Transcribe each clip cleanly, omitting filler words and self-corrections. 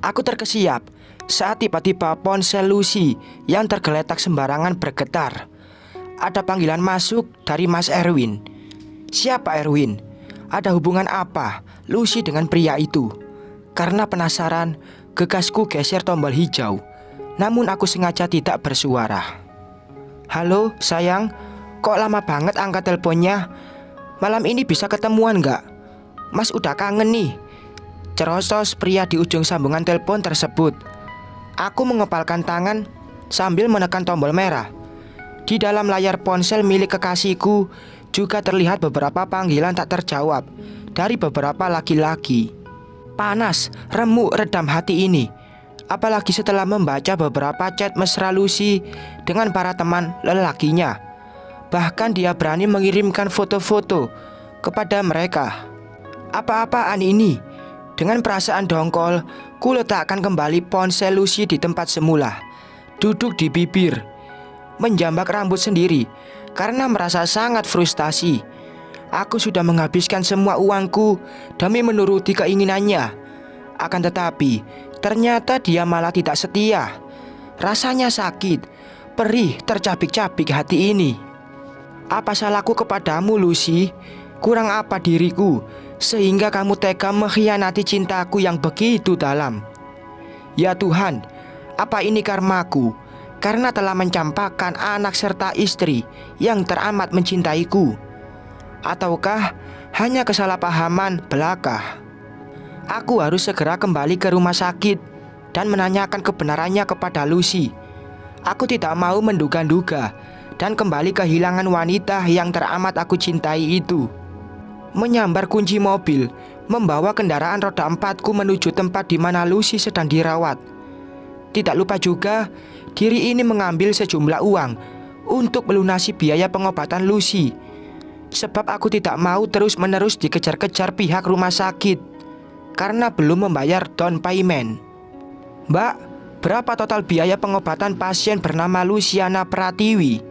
Aku terkesiap saat tiba-tiba ponsel Lucy yang tergeletak sembarangan bergetar. Ada panggilan masuk dari Mas Erwin. Siapa Erwin? Ada hubungan apa Lucy dengan pria itu? Karena penasaran, gegasku geser tombol hijau. Namun aku sengaja tidak bersuara. Halo sayang, kok lama banget angkat teleponnya? Malam ini bisa ketemuan gak? Mas udah kangen nih. Cerosos pria di ujung sambungan telepon tersebut. Aku mengepalkan tangan sambil menekan tombol merah. Di dalam layar ponsel milik kekasihku juga terlihat beberapa panggilan tak terjawab dari beberapa laki-laki. Panas, remuk redam hati ini. Apalagi setelah membaca beberapa chat mesra Lucy dengan para teman lelakinya. Bahkan dia berani mengirimkan foto-foto kepada mereka. Apa-apaan ini? Dengan perasaan dongkol, ku letakkan kembali ponsel Lucy di tempat semula. Duduk di bibir, menjambak rambut sendiri karena merasa sangat frustasi. Aku sudah menghabiskan semua uangku demi menuruti keinginannya. Akan tetapi, ternyata dia malah tidak setia. Rasanya sakit, perih tercabik-cabik hati ini. Apa salahku kepadamu Lucy? Kurang apa diriku sehingga kamu tega mengkhianati cintaku yang begitu dalam? Ya Tuhan, apa ini karmaku karena telah mencampakkan anak serta istri yang teramat mencintaiku? Ataukah hanya kesalahpahaman belaka? Aku harus segera kembali ke rumah sakit dan menanyakan kebenarannya kepada Lucy. Aku tidak mau menduga-duga dan kembali kehilangan wanita yang teramat aku cintai itu. Menyambar kunci mobil, membawa kendaraan roda 4ku menuju tempat di mana Lucy sedang dirawat. Tidak lupa juga, diri ini mengambil sejumlah uang untuk melunasi biaya pengobatan Lucy. Sebab aku tidak mau terus-menerus dikejar-kejar pihak rumah sakit karena belum membayar down payment. Mbak, berapa total biaya pengobatan pasien bernama Luciana Pratiwi?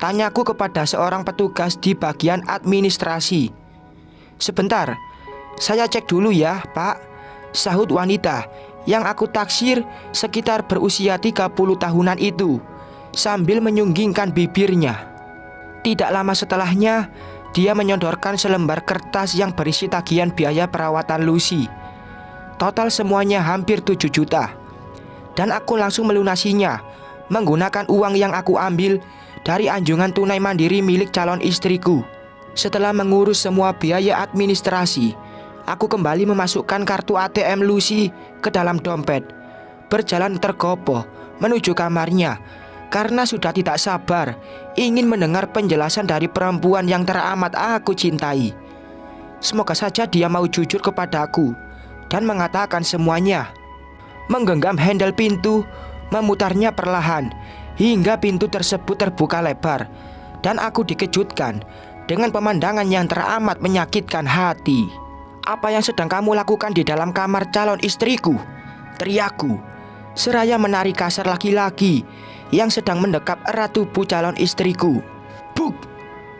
Tanyaku kepada seorang petugas di bagian administrasi. Sebentar, saya cek dulu ya Pak, sahut wanita yang aku taksir sekitar berusia 30 tahunan itu sambil menyunggingkan bibirnya. Tidak lama setelahnya, dia menyodorkan selembar kertas yang berisi tagihan biaya perawatan Lucy. Total semuanya hampir 7 juta. Dan aku langsung melunasinya menggunakan uang yang aku ambil dari anjungan tunai mandiri milik calon istriku. Setelah mengurus semua biaya administrasi, aku kembali memasukkan kartu ATM Lucy ke dalam dompet. Berjalan tergopoh menuju kamarnya karena sudah tidak sabar ingin mendengar penjelasan dari perempuan yang teramat aku cintai. Semoga saja dia mau jujur kepadaku dan mengatakan semuanya. Menggenggam handle pintu, memutarnya perlahan hingga pintu tersebut terbuka lebar, dan aku dikejutkan dengan pemandangan yang teramat menyakitkan hati. Apa yang sedang kamu lakukan di dalam kamar calon istriku? Teriakku, seraya menarik kasar laki-laki yang sedang mendekap erat tubuh calon istriku. Buk!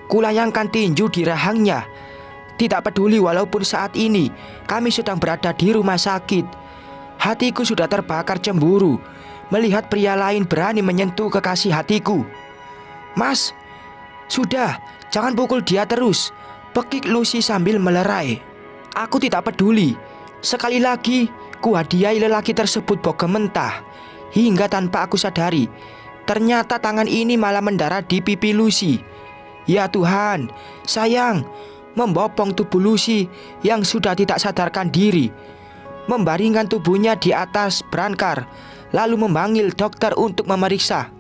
Kulayangkan tinju di rahangnya. Tidak peduli walaupun saat ini kami sedang berada di rumah sakit. Hatiku sudah terbakar cemburu melihat pria lain berani menyentuh kekasih hatiku. Mas, sudah, jangan pukul dia terus, pekik Lucy sambil melerai. Aku tidak peduli. Sekali lagi, ku hadiahi lelaki tersebut bogem mentah. Hingga tanpa aku sadari, ternyata tangan ini malah mendarat di pipi Lucy. Ya Tuhan, sayang, membopong tubuh Lucy yang sudah tidak sadarkan diri. Membaringkan tubuhnya di atas brankar, lalu memanggil dokter untuk memeriksa.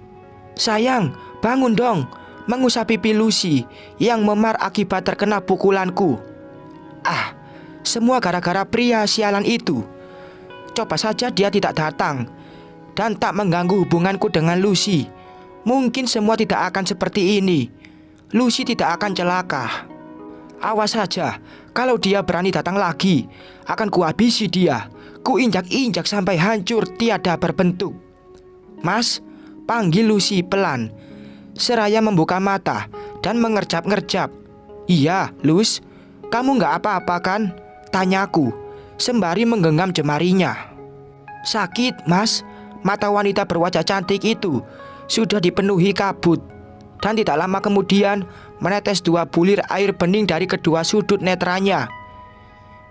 Sayang, bangun dong, mengusap pipi Lucy yang memar akibat terkena pukulanku. Ah, semua gara-gara pria sialan itu. Coba saja dia tidak datang dan tak mengganggu hubunganku dengan Lucy. Mungkin semua tidak akan seperti ini. Lucy tidak akan celaka. Awas saja, kalau dia berani datang lagi, akan kuhabisi dia. Kuinjak-injak sampai hancur tiada berbentuk. Mas, panggil Lucy pelan, seraya membuka mata dan mengerjap-ngerjap. Iya, Lus, kamu gak apa-apa kan? Tanyaku, sembari menggenggam jemarinya. Sakit, Mas. Mata wanita berwajah cantik itu sudah dipenuhi kabut. Dan tidak lama kemudian menetes 2 bulir air bening dari kedua sudut netranya.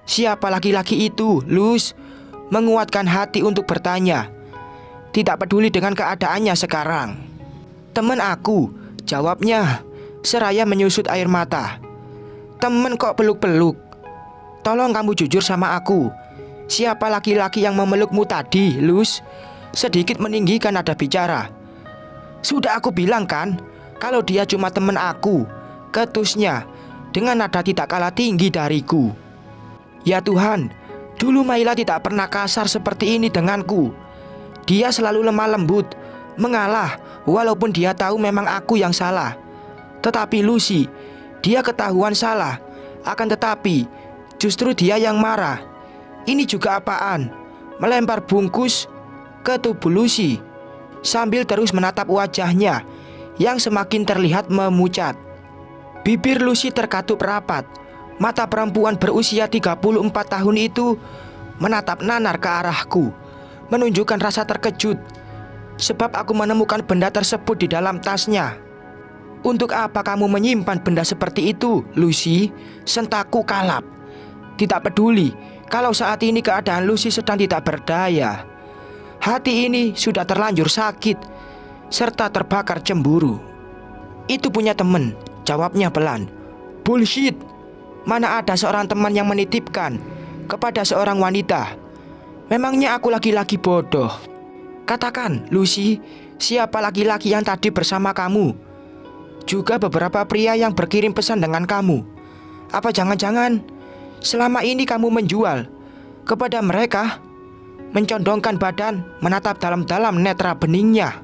Siapa laki-laki itu, Lus? Menguatkan hati untuk bertanya. Tidak peduli dengan keadaannya sekarang. Teman aku, jawabnya, seraya menyusut air mata. Temen kok peluk-peluk? Tolong kamu jujur sama aku. Siapa laki-laki yang memelukmu tadi, Lus? Sedikit meninggikan nada bicara. Sudah aku bilang kan, kalau dia cuma teman aku, ketusnya dengan nada tidak kalah tinggi dariku. Ya Tuhan, dulu Maila tidak pernah kasar seperti ini denganku. Dia selalu lemah lembut, mengalah walaupun dia tahu memang aku yang salah. Tetapi Lucy, dia ketahuan salah. Akan tetapi justru dia yang marah. Ini juga apaan? Melempar bungkus ke tubuh Lucy sambil terus menatap wajahnya yang semakin terlihat memucat. Bibir Lucy terkatup rapat. Mata perempuan berusia 34 tahun itu menatap nanar ke arahku, menunjukkan rasa terkejut sebab aku menemukan benda tersebut di dalam tasnya. Untuk apa kamu menyimpan benda seperti itu, Lucy? Sentakku kalap. Tidak peduli kalau saat ini keadaan Lucy sedang tidak berdaya. Hati ini sudah terlanjur sakit serta terbakar cemburu. Itu punya teman, jawabnya pelan. Bullshit. Mana ada seorang teman yang menitipkan kepada seorang wanita? Memangnya aku laki-laki bodoh? Katakan, Lucy, siapa laki-laki yang tadi bersama kamu? Juga beberapa pria yang berkirim pesan dengan kamu. Apa jangan-jangan selama ini kamu menjual kepada mereka? Mencondongkan badan, menatap dalam-dalam netra beningnya.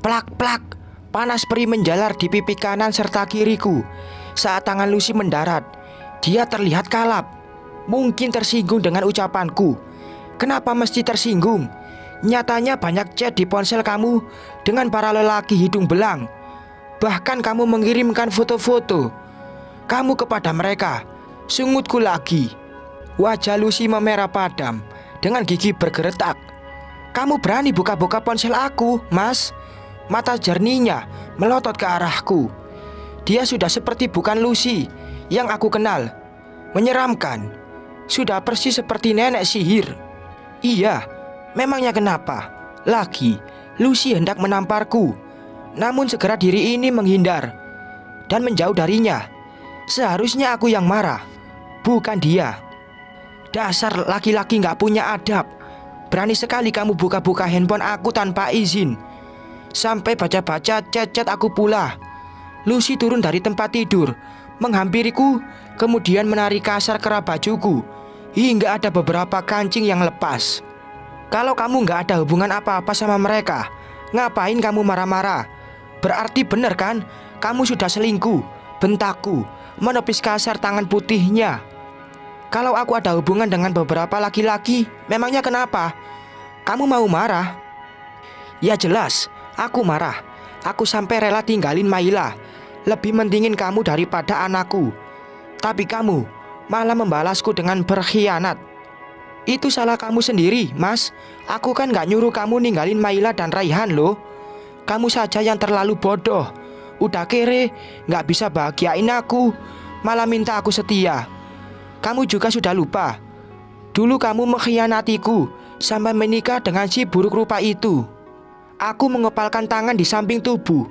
Plak-plak, panas perih menjalar di pipi kanan serta kiriku. Saat tangan Lucy mendarat, dia terlihat kalap. Mungkin tersinggung dengan ucapanku. Kenapa mesti tersinggung? Nyatanya banyak chat di ponsel kamu dengan para lelaki hidung belang. Bahkan kamu mengirimkan foto-foto kamu kepada mereka. Sungutku lagi. Wajah Lucy memerah padam dengan gigi bergeretak. Kamu berani buka-buka ponsel aku, Mas? Mata jernihnya melotot ke arahku. Dia sudah seperti bukan Lucy yang aku kenal. Menyeramkan. Sudah persis seperti nenek sihir. Iya, memangnya kenapa? Lagi, Lucy hendak menamparku. Namun segera diri ini menghindar dan menjauh darinya. Seharusnya aku yang marah, bukan dia. Dasar laki-laki gak punya adab. Berani sekali kamu buka-buka handphone aku tanpa izin. Sampai baca-baca chat-chat aku pula. Lucy turun dari tempat tidur, menghampiriku, kemudian menarik kasar kerah bajuku hingga ada beberapa kancing yang lepas. Kalau kamu gak ada hubungan apa-apa sama mereka, ngapain kamu marah-marah? Berarti benar kan? Kamu sudah selingkuh, bentakku, menepis kasar tangan putihnya. Kalau aku ada hubungan dengan beberapa laki-laki, memangnya kenapa? Kamu mau marah? Ya jelas, aku marah. Aku sampai rela tinggalin Maila. Lebih mentingin kamu daripada anakku. Tapi kamu malah membalasku dengan berkhianat. Itu salah kamu sendiri, Mas. Aku kan gak nyuruh kamu ninggalin Maila dan Raihan loh. Kamu saja yang terlalu bodoh. Udah kere, gak bisa bahagiain aku, malah minta aku setia. Kamu juga sudah lupa. Dulu kamu mengkhianatiku sampai menikah dengan si buruk rupa itu. Aku mengepalkan tangan di samping tubuh.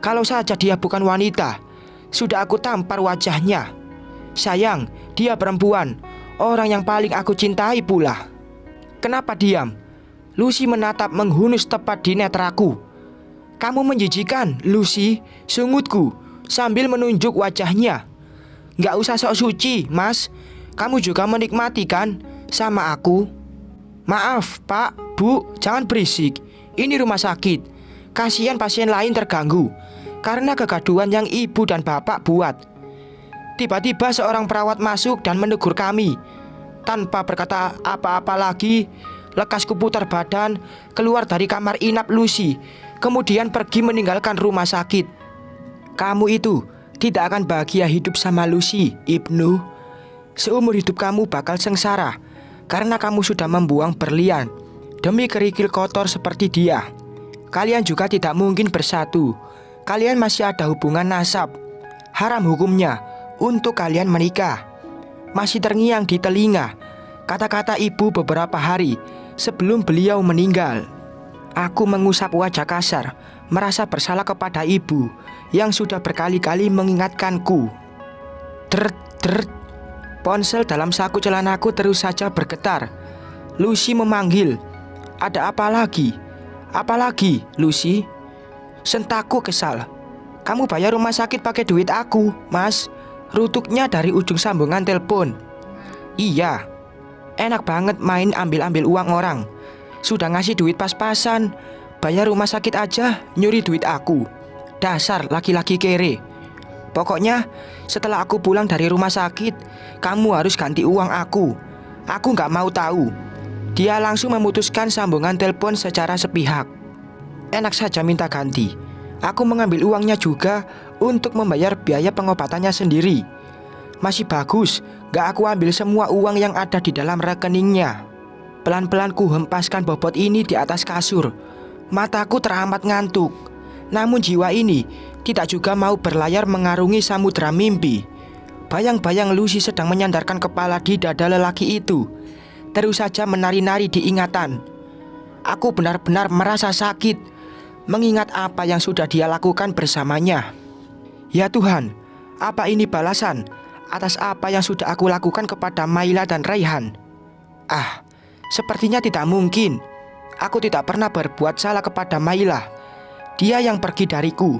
Kalau saja dia bukan wanita, sudah aku tampar wajahnya. Sayang, dia perempuan, orang yang paling aku cintai pula. Kenapa diam? Lucy menatap menghunus tepat di netraku. Kamu menjijikan, Lucy, sungutku, sambil menunjuk wajahnya. Gak usah sok suci, Mas. Kamu juga menikmati kan sama aku? Maaf, Pak, Bu, jangan berisik. Ini rumah sakit. Kasihan pasien lain terganggu karena kegaduhan yang ibu dan bapak buat. Tiba-tiba seorang perawat masuk dan menegur kami. Tanpa berkata apa-apa lagi, lekasku putar badan keluar dari kamar inap Lucy, kemudian pergi meninggalkan rumah sakit. Kamu itu tidak akan bahagia hidup sama Lucy, Ibnu. Seumur hidup kamu bakal sengsara karena kamu sudah membuang berlian demi kerikil kotor seperti dia. Kalian juga tidak mungkin bersatu. Kalian masih ada hubungan nasab. Haram hukumnya untuk kalian menikah. Masih terngiang di telinga kata-kata ibu beberapa hari sebelum beliau meninggal. Aku mengusap wajah kasar, merasa bersalah kepada ibu yang sudah berkali-kali mengingatkanku. Dert, dert. Ponsel dalam saku celanaku terus saja bergetar. Lucy memanggil. Ada apa lagi? Apa lagi, Lucy? Sentakku kesal. Kamu bayar rumah sakit pakai duit aku, Mas. Rutuknya dari ujung sambungan telepon. Iya. Enak banget main ambil-ambil uang orang. Sudah ngasih duit pas-pasan, bayar rumah sakit aja nyuri duit aku. Dasar laki-laki kere. Pokoknya setelah aku pulang dari rumah sakit, kamu harus ganti uang aku. Aku gak mau tahu. Dia langsung memutuskan sambungan telepon secara sepihak. Enak saja minta ganti. Aku mengambil uangnya juga untuk membayar biaya pengobatannya sendiri. Masih bagus, gak aku ambil semua uang yang ada di dalam rekeningnya. Pelan-pelan ku hempaskan bobot ini di atas kasur. Mataku teramat ngantuk. Namun jiwa ini tidak juga mau berlayar mengarungi samudera mimpi. Bayang-bayang Lucy sedang menyandarkan kepala di dada lelaki itu terus saja menari-nari di ingatan. Aku benar-benar merasa sakit mengingat apa yang sudah dia lakukan bersamanya. Ya Tuhan, apa ini balasan atas apa yang sudah aku lakukan kepada Maila dan Raihan? Sepertinya tidak mungkin. Aku tidak pernah berbuat salah kepada Maila. Dia yang pergi dariku.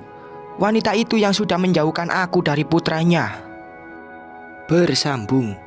Wanita itu yang sudah menjauhkan aku dari putranya. Bersambung.